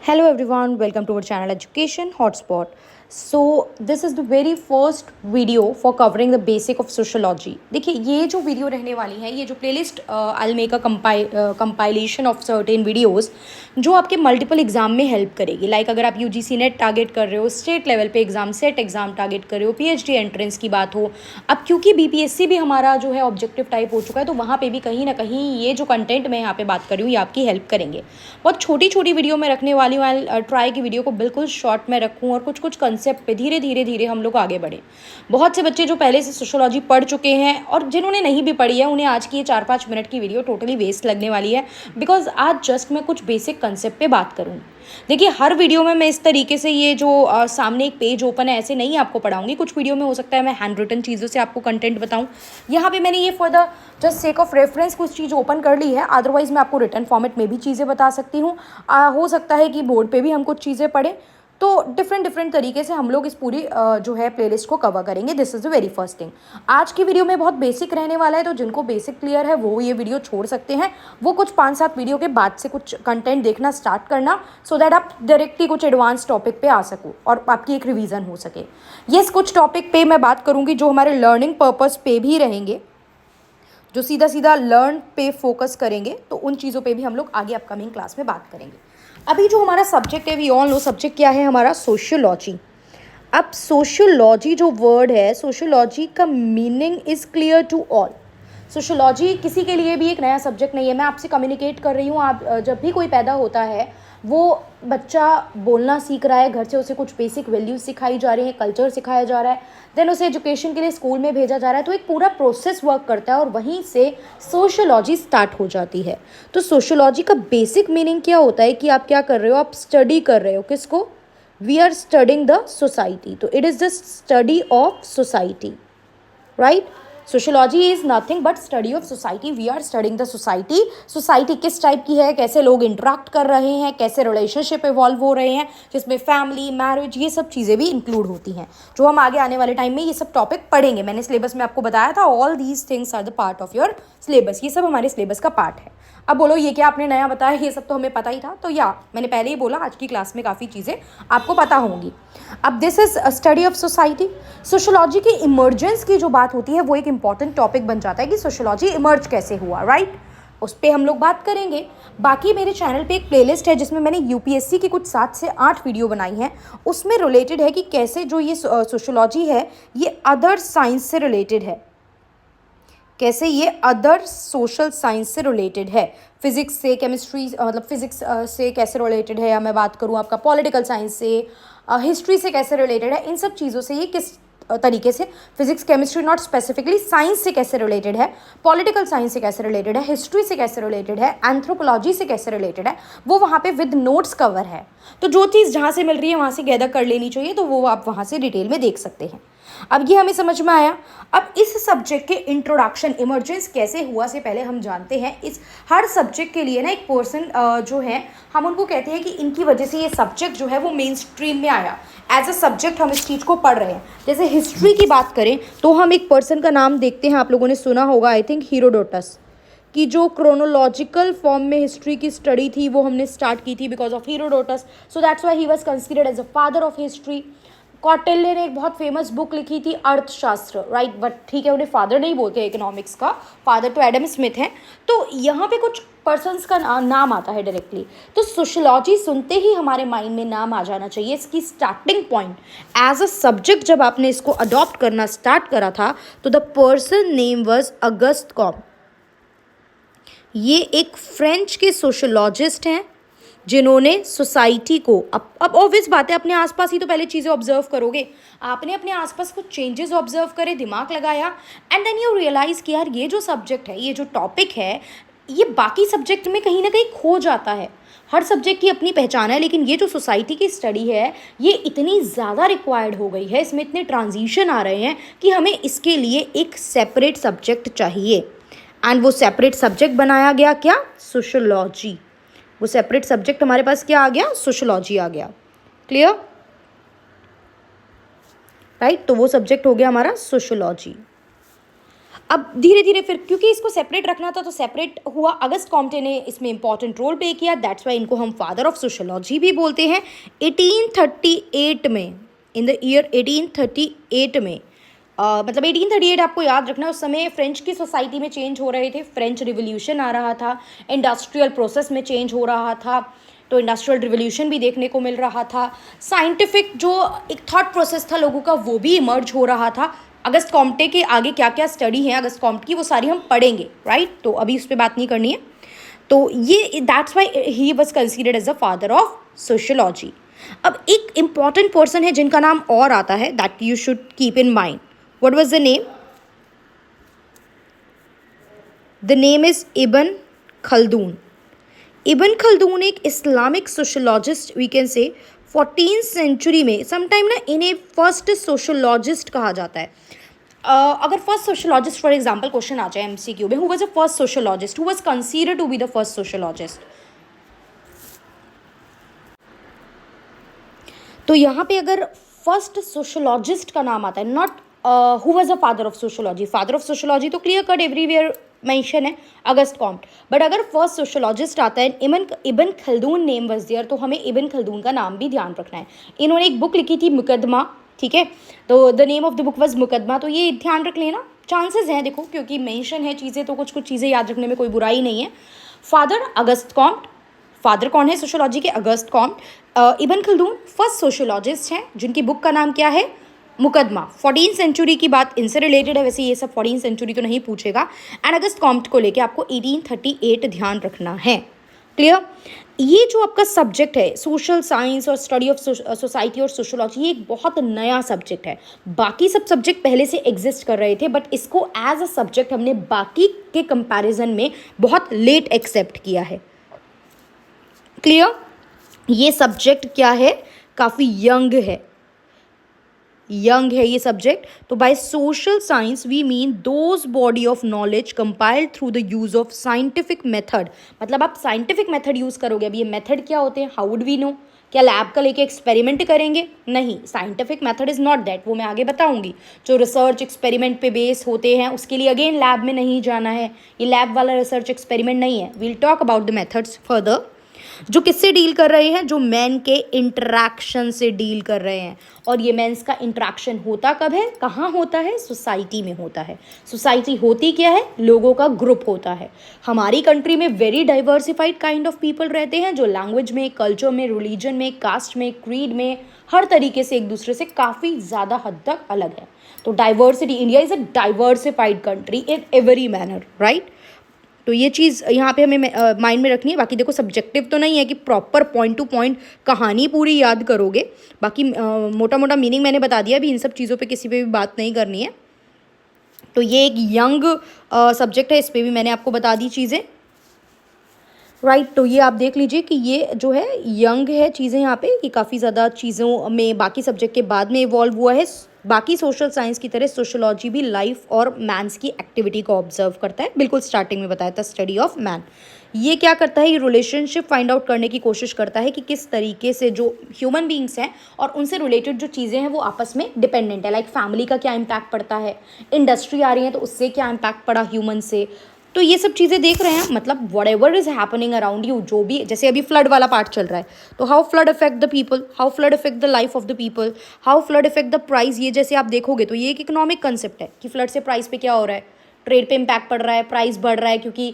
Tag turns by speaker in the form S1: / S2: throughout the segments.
S1: Hello everyone, welcome to our channel Education Hotspot. So this is the very first video for covering the basic of sociology. देखिए ये जो video रहने वाली है, ये जो playlist I'll make a compilation of certain videos जो आपके मल्टीपल एग्जाम में हेल्प करेगी. लाइक अगर आप यूजीसी नेट टारगेट कर रहे हो, स्टेट लेवल पे एग्जाम, सेट एग्जाम टारगेट कर रहे हो, पीएचडी एंट्रेंस की बात हो, अब क्योंकि बीपीएससी भी हमारा जो है ऑब्जेक्टिव टाइप हो चुका है, तो वहाँ पे भी कहीं ना कहीं ये जो कंटेंट मैं यहाँ पे बात कर रही हूँ ये आपकी हेल्प करेंगे. बहुत छोटी छोटी वीडियो में रखने वाली हूँ. आई ट्राई की वीडियो को बिल्कुल शॉर्ट में रखूँ और कुछ कुछ कंसेप्ट पे धीरे धीरे धीरे हम लोग आगे बढ़ें. बहुत से बच्चे जो पहले से सोशोलॉजी पढ़ चुके हैं और जिन्होंने नहीं भी पढ़ी है, उन्हें आज की ये 4-5 मिनट की वीडियो टोटली वेस्ट लगने वाली है, बिकॉज आज जस्ट मैं कुछ बेसिक कंसेप्ट पे बात करूँ. देखिए हर वीडियो में मैं इस तरीके से ये जो सामने एक पेज ओपन है ऐसे नहीं आपको पढ़ाऊंगी. कुछ वीडियो में हो सकता है मैं हैंड रिटन चीज़ों से आपको कंटेंट बताऊं. यहाँ पे मैंने ये for the just sake of reference कुछ चीज़ ओपन कर ली है, अदरवाइज मैं आपको रिटन फॉर्मेट में भी चीज़ें बता सकती हूँ. हो सकता है कि बोर्ड पे भी हम कुछ चीज़ें पढ़ें, तो डिफरेंट तरीके से हम लोग इस पूरी जो है प्लेलिस्ट को कवर करेंगे. This is the very first thing. आज की वीडियो में बहुत बेसिक रहने वाला है, तो जिनको बेसिक क्लियर है वो ये वीडियो छोड़ सकते हैं. वो कुछ 5-7 वीडियो के बाद से कुछ कंटेंट देखना स्टार्ट करना, सो दैट आप डायरेक्टली कुछ एडवांस टॉपिक पे आ सको और आपकी एक रिवीजन हो सके. यस, कुछ टॉपिक पे मैं बात करूँगी जो हमारे लर्निंग पर्पज़ पे भी रहेंगे, जो सीधा सीधा लर्न पे फोकस करेंगे, तो उन चीज़ों पे भी हम लोग आगे अपकमिंग क्लास में बात करेंगे. अभी जो हमारा सब्जेक्ट है, वी ऑल नो सब्जेक्ट क्या है हमारा, सोशियोलॉजी. अब सोशियोलॉजी जो वर्ड है, सोशियोलॉजी का meaning is clear to all. Sociology किसी के लिए भी एक नया सब्जेक्ट नहीं है. मैं आपसे कम्युनिकेट कर रही हूँ. आप जब भी कोई पैदा होता है, वो बच्चा बोलना सीख रहा है, घर से उसे कुछ बेसिक वैल्यूज सिखाई जा रही है, कल्चर सिखाया जा रहा है, देन उसे एजुकेशन के लिए स्कूल में भेजा जा रहा है, तो एक पूरा प्रोसेस वर्क करता है और वहीं से सोशियोलॉजी स्टार्ट हो जाती है. तो सोशियोलॉजी का बेसिक मीनिंग क्या होता है कि आप क्या कर रहे हो, आप स्टडी कर रहे हो. किसको? We are studying the society. तो it is the study of society, right. Sociology is nothing but study of society. We are studying the society. Society किस टाइप की है, कैसे लोग इंटरेक्ट कर रहे हैं, कैसे रिलेशनशिप इवॉल्व हो रहे हैं, जिसमें फैमिली, मैरिज, ये सब चीज़ें भी इंक्लूड होती हैं, जो हम आगे आने वाले टाइम में ये सब टॉपिक पढ़ेंगे. मैंने सिलेबस में आपको बताया था, all these things are the part of your syllabus. ये सब हमारे सिलेबस का पार्ट है. अब बोलो ये क्या आपने नया बताया, ये सब तो हमें पता ही था. तो या मैंने पहले ही बोला, आज की क्लास में काफ़ी चीज़ें आपको पता होंगी. अब this is study of society. Sociology की इमर्जेंस की जो बात होती है वो एक इंपॉर्टेंट टॉपिक बन जाता है कि सोशियोलॉजी इमर्ज कैसे हुआ, राइट. उस पर हम लोग बात करेंगे. बाकी मेरे चैनल पे एक प्लेलिस्ट है जिसमें मैंने यूपीएससी की कुछ 7 से 8 वीडियो बनाई हैं. उसमें रिलेटेड है कि कैसे जो ये सोशियोलॉजी है ये अदर साइंस से रिलेटेड है, कैसे ये अदर सोशल साइंस से रिलेटेड है. फिजिक्स से, केमिस्ट्री मतलब फिजिक्स से कैसे रिलेटेड है, या मैं बात करूँ आपका पॉलिटिकल साइंस से, हिस्ट्री से कैसे रिलेटेड है, इन सब चीज़ों से ये किस तरीके से, physics chemistry not specifically, science से कैसे रिलेटेड है, पॉलिटिकल साइंस से कैसे रिलेटेड है, हिस्ट्री से कैसे रिलेटेड है, एंथ्रोपोलॉजी से कैसे रिलेटेड है, वो वहाँ पे विद नोट्स कवर है. तो जो चीज़ जहाँ से मिल रही है वहाँ से गैदर कर लेनी चाहिए, तो वो आप वहाँ से डिटेल में देख सकते हैं. अब ये हमें समझ में आया. अब इस सब्जेक्ट के इंट्रोडक्शन, इमर्जेंस कैसे हुआ से पहले हम जानते हैं, इस हर सब्जेक्ट के लिए ना एक पर्सन जो है, हम उनको कहते हैं कि इनकी वजह से ये सब्जेक्ट जो है वो मेन स्ट्रीम में आया. एज अ सब्जेक्ट हम इस चीज़ को पढ़ रहे हैं. जैसे हिस्ट्री की बात करें तो हम एक पर्सन का नाम देखते हैं, आप लोगों ने सुना होगा, आई थिंक हीरोडोटस, कि जो क्रोनोलॉजिकल फॉर्म में हिस्ट्री की स्टडी थी वो हमने स्टार्ट की थी because of Herodotus. So that's why he was considered as a father of history. Kautilya ने एक बहुत फेमस बुक लिखी थी, अर्थशास्त्र, राइट. बट ठीक है, उन्हें फादर नहीं बोलते इकोनॉमिक्स का, फादर तो एडम स्मिथ हैं. तो यहाँ पे कुछ पर्सन्स का नाम आता है डायरेक्टली. तो सोशियोलॉजी सुनते ही हमारे माइंड में नाम आ जाना चाहिए. इसकी starting point as a subject जब आपने इसको अडॉप्ट करना स्टार्ट करा था, तो the person name was August Comte. ये एक फ्रेंच के सोशियोलॉजिस्ट हैं जिन्होंने सोसाइटी को, अब ऑब्वियस बात है, अपने आसपास ही तो पहले चीज़ें ऑब्जर्व करोगे. आपने अपने आसपास कुछ चेंजेस ऑब्जर्व करे, दिमाग लगाया, एंड देन यू रियलाइज़ कि यार ये जो सब्जेक्ट है, ये जो टॉपिक है, ये बाकी सब्जेक्ट में कहीं ना कहीं खो जाता है. हर सब्जेक्ट की अपनी पहचान है, लेकिन ये जो सोसाइटी की स्टडी है ये इतनी ज़्यादा रिक्वायर्ड हो गई है, इसमें इतने ट्रांजिशन आ रहे हैं कि हमें इसके लिए एक सेपरेट सब्जेक्ट चाहिए. एंड वो सेपरेट सब्जेक्ट बनाया गया, क्या? सोशियोलॉजी. वो सेपरेट सब्जेक्ट हमारे पास क्या आ गया? सोशियोलॉजी आ गया. Clear, right. तो वो सब्जेक्ट हो गया हमारा सोशियोलॉजी. अब धीरे धीरे फिर क्योंकि इसको सेपरेट रखना था तो सेपरेट हुआ, अगस्त कॉम्टे ने इसमें इंपॉर्टेंट रोल प्ले किया, दैट्स वाई इनको हम फादर ऑफ सोशोलॉजी भी बोलते हैं। 1838 में, इन द ईयर 1838 में मतलब 1838 आपको याद रखना, उस समय फ्रेंच की सोसाइटी में चेंज हो रहे थे, फ्रेंच रिवोल्यूशन आ रहा था, इंडस्ट्रियल प्रोसेस में चेंज हो रहा था, तो इंडस्ट्रियल रिवोल्यूशन भी देखने को मिल रहा था, साइंटिफिक जो एक थॉट प्रोसेस था लोगों का वो भी इमर्ज हो रहा था। अगस्त कॉम्टे के आगे क्या क्या स्टडी है अगस्त कॉम्टे की वो सारी हम पढ़ेंगे, राइट, तो अभी उस पर बात नहीं करनी है। तो ये that's why he was considered as the father of sociology. अब एक इम्पॉर्टेंट पर्सन है जिनका नाम और आता है, that you should keep in mind. What was the name? The name is ibn Khaldun. Ibn Khaldun एक Islamic sociologist, we can say 14th century में, समटाइम ना इन्हें फर्स्ट सोशोलॉजिस्ट कहा जाता है। अगर first sociologist for example question आ जाए एमसीक्यू में, who was the first sociologist, who was considered to be the first sociologist, तो यहाँ पे अगर फर्स्ट सोशोलॉजिस्ट का नाम आता है, not who was the father of sociology, father of sociology तो क्लियर कट एवरीवेयर मेंशन है अगस्त कॉम्ट, बट अगर फर्स्ट सोशोलॉजिस्ट आता है इब्न खल्दून नेम वाज देयर, तो हमें इब्न खल्दून का नाम भी ध्यान रखना है। इन्होंने एक बुक लिखी थी मुकदमा, ठीक है, तो the name of the book was मुकदमा, तो ये ध्यान रख लेना, चांसेस हैं देखो क्योंकि मेंशन है चीज़ें, तो कुछ कुछ चीज़ें याद रखने में कोई बुराई नहीं है। फादर अगस्त कॉम्ट, फादर कौन है सोशोलॉजी के? Auguste Comte. इब्न खल्दून फर्स्ट सोशोलॉजिस्ट हैं जिनकी बुक का नाम क्या है? मुकदमा। 14th सेंचुरी की बात इनसे रिलेटेड है, वैसे ये सब 14th सेंचुरी तो नहीं पूछेगा। एंड अगस्त कॉम्ट को लेके आपको 1838 ध्यान रखना है। क्लियर? ये जो आपका सब्जेक्ट है सोशल साइंस और स्टडी ऑफ सोसाइटी और सोशोलॉजी, ये एक बहुत नया सब्जेक्ट है। बाकी सब सब्जेक्ट पहले से एग्जिस्ट कर रहे थे, बट इसको एज अ सब्जेक्ट हमने बाकी के कंपैरिजन में बहुत लेट एक्सेप्ट किया है। क्लियर? ये सब्जेक्ट क्या है? काफ़ी यंग है, यंग है ये सब्जेक्ट। तो by social science we mean those body of knowledge compiled through the use of scientific method, मतलब आप साइंटिफिक मेथड यूज़ करोगे। अब ये मेथड क्या होते हैं? How would we know? क्या लैब का लेके एक्सपेरिमेंट करेंगे? नहीं, scientific method is not that, वो मैं आगे बताऊंगी। जो रिसर्च एक्सपेरिमेंट पे बेस होते हैं उसके लिए अगेन लैब में नहीं जाना है, ये लैब वाला रिसर्च एक्सपेरिमेंट नहीं है। We'll talk about the methods further. जो किससे डील कर रहे हैं? जो मैन के इंटरैक्शन से डील कर रहे हैं। और ये मेंस का इंटरैक्शन होता कब है? कहाँ होता है? सोसाइटी में होता है। सोसाइटी होती क्या है? लोगों का ग्रुप होता है। हमारी कंट्री में very diversified kind of people रहते हैं, जो लैंग्वेज में, कल्चर में, रिलीजन में, कास्ट में, क्रीड में, हर तरीके से एक दूसरे से काफ़ी ज़्यादा हद तक अलग है। तो diversity, India is a diversified country in every manner, right. तो ये चीज़ यहाँ पे हमें माइंड में रखनी है। बाकी देखो सब्जेक्टिव तो नहीं है कि प्रॉपर पॉइंट टू पॉइंट कहानी पूरी याद करोगे, बाकी मोटा मोटा मीनिंग मैंने बता दिया, अभी इन सब चीज़ों पे किसी पे भी बात नहीं करनी है। तो ये एक यंग सब्जेक्ट है, इस पर भी मैंने आपको बता दी चीज़ें, राइट। तो ये आप देख लीजिए कि ये जो है यंग है चीज़ें यहाँ पे, कि काफ़ी ज़्यादा चीज़ों में बाकी सब्जेक्ट के बाद में इवॉल्व हुआ है। बाकी सोशल साइंस की तरह सोशोलॉजी भी लाइफ और मैंस की एक्टिविटी को ऑब्जर्व करता है। बिल्कुल स्टार्टिंग में बताया था, स्टडी ऑफ मैन। ये क्या करता है? ये रिलेशनशिप फाइंड आउट करने की कोशिश करता है कि किस तरीके से जो ह्यूमन बींग्स हैं और उनसे रिलेटेड जो चीज़ें हैं वो आपस में डिपेंडेंट है। लाइक फैमिली का क्या इम्पैक्ट पड़ता है, इंडस्ट्री आ रही है तो उससे क्या इम्पैक्ट पड़ा ह्यूमन से, तो ये सब चीज़ें देख रहे हैं। मतलब what ever is happening around you, जो भी, जैसे अभी फ्लड वाला पार्ट चल रहा है, तो how flood affect the people, how flood affect the life of the people, how flood affect the price. ये जैसे आप देखोगे तो ये एक इकोनॉमिक कंसेप्ट है कि फ्लड से प्राइस पे क्या हो रहा है, ट्रेड पे इम्पैक्ट पड़ रहा है, प्राइस बढ़ रहा है क्योंकि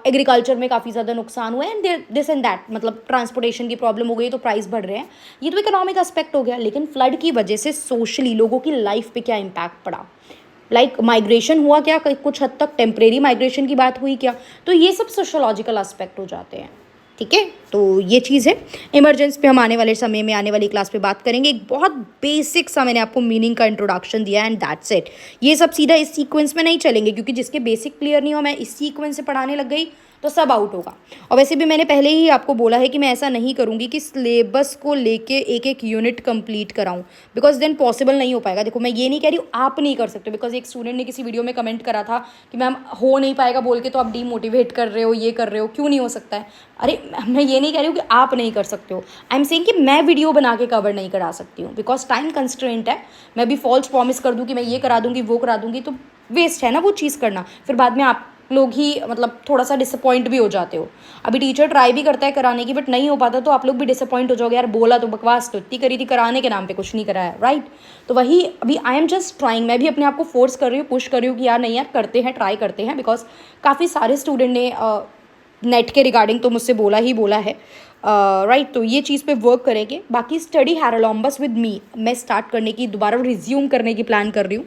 S1: एग्रीकल्चर में काफ़ी ज़्यादा नुकसान हुआ है, एंड दिस एंड दैट, मतलब ट्रांसपोर्टेशन की प्रॉब्लम हो गई तो प्राइस बढ़ रहे हैं। ये तो इकोनॉमिक एस्पेक्ट हो गया, लेकिन फ्लड की वजह से सोशली लोगों की लाइफ पे क्या इम्पैक्ट पड़ा, लाइक माइग्रेशन हुआ क्या, कुछ हद तक टेम्परेरी माइग्रेशन की बात हुई क्या, तो ये सब सोशोलॉजिकल एस्पेक्ट हो जाते हैं। ठीक है, तो ये चीज़ है। इमरजेंस पे हम आने वाले समय में, आने वाली क्लास पे बात करेंगे। एक बहुत बेसिक सा मैंने आपको मीनिंग का इंट्रोडक्शन दिया एंड दैट्स इट। ये सब सीधा इस सीक्वेंस में नहीं चलेंगे, क्योंकि जिसके बेसिक क्लियर नहीं हो, मैं इस सीक्वेंस से पढ़ाने लग गई तो सब आउट होगा। और वैसे भी मैंने पहले ही आपको बोला है कि मैं ऐसा नहीं करूँगी कि सिलेबस को लेके एक एक यूनिट कंप्लीट कराऊँ, बिकॉज देन पॉसिबल नहीं हो पाएगा। देखो मैं ये नहीं कह रही हूँ आप नहीं कर सकते, बिकॉज एक स्टूडेंट ने किसी वीडियो में कमेंट करा था कि मैम हो नहीं पाएगा बोल के तो आप डीमोटिवेट कर रहे हो, ये कर रहे हो, क्यों नहीं हो सकता है। अरे मैं ये नहीं कह रही हूँ कि आप नहीं कर सकते हो, आई एम सेइंग कि मैं वीडियो बना के कवर नहीं करा सकती हूँ, बिकॉज टाइम कंस्ट्रेंट है। मैं भी फॉल्स प्रॉमिस कर दूँ कि मैं ये करा दूँगी वो करा दूँगी, तो वेस्ट है ना वो चीज़ करना। फिर बाद में आप लोग ही मतलब थोड़ा सा डिसअपॉइंट भी हो जाते हो। अभी टीचर ट्राई भी करता है कराने की, बट नहीं हो पाता तो आप लोग भी डिसअपॉइंट हो जाओगे, यार बोला तो बकवास तो इतनी करी थी, कराने के नाम पे कुछ नहीं कराया, राइट। तो वही अभी आई एम जस्ट ट्राइंग, मैं भी अपने आप को फोर्स कर रही हूँ, पुश कर रही हूँ कि यार नहीं यार करते हैं, ट्राई करते हैं, बिकॉज काफ़ी सारे स्टूडेंट ने नेट के रिगार्डिंग तो मुझसे बोला है, राइट। तो ये चीज़ पे वर्क करेंगे। बाकी स्टडी हैरोलॉम्बस विद मी मैं स्टार्ट करने की, दोबारा रिज्यूम करने की प्लान कर रही हूँ।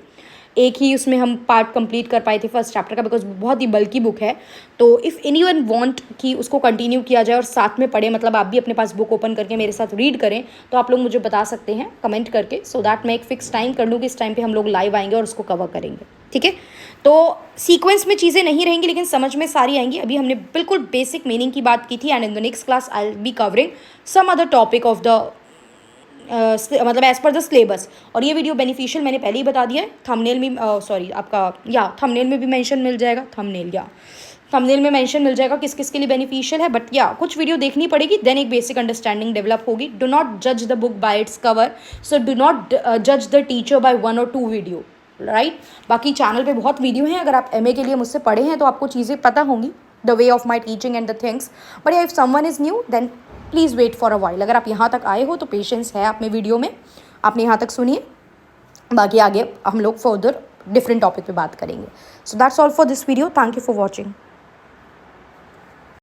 S1: एक ही उसमें हम पार्ट कंप्लीट कर पाए थे फर्स्ट चैप्टर का, बिकॉज बहुत ही बल्कि बुक है। तो इफ़ एनीवन वांट कि उसको कंटिन्यू किया जाए और साथ में पढ़े, मतलब आप भी अपने पास बुक ओपन करके मेरे साथ रीड करें, तो आप लोग मुझे बता सकते हैं कमेंट करके, सो दैट मैं एक फिक्स टाइम कर लूँ कि इस टाइम पे हम लोग लाइव आएंगे और उसको कवर करेंगे, ठीक है। तो सीक्वेंस में चीज़ें नहीं रहेंगी लेकिन समझ में सारी आएंगी। अभी हमने बिल्कुल बेसिक मीनिंग की बात की थी, and in the next class I will be covering some other topic of the मतलब एज पर द सिलेबस। और ये वीडियो बेनिफिशियल मैंने पहले ही बता दिया है, थंबनेल में सॉरी आपका थंबनेल में भी मेंशन मिल जाएगा, थंबनेल में मेंशन मिल जाएगा किस किस के लिए बेनिफिशियल है। बट कुछ वीडियो देखनी पड़ेगी, देन एक बेसिक अंडरस्टैंडिंग डेवलप होगी। डू नॉट जज the book by its cover, so do not जज द टीचर बाय 1 और 2 वीडियो, राइट। बाकी चैनल पे बहुत वीडियो हैं, अगर आप MA के लिए मुझसे पढ़े हैं तो आपको चीज़ें पता होंगी, the way of my teaching and the things. But if someone is new then please wait for a while. अगर आप यहाँ तक आए हो तो पेशेंस है आप में, वीडियो में आपने यहाँ तक सुनिए, बाकी आगे हम लोग फर्दर डिफरेंट टॉपिक पे बात करेंगे। So that's all for this video, thank you for watching.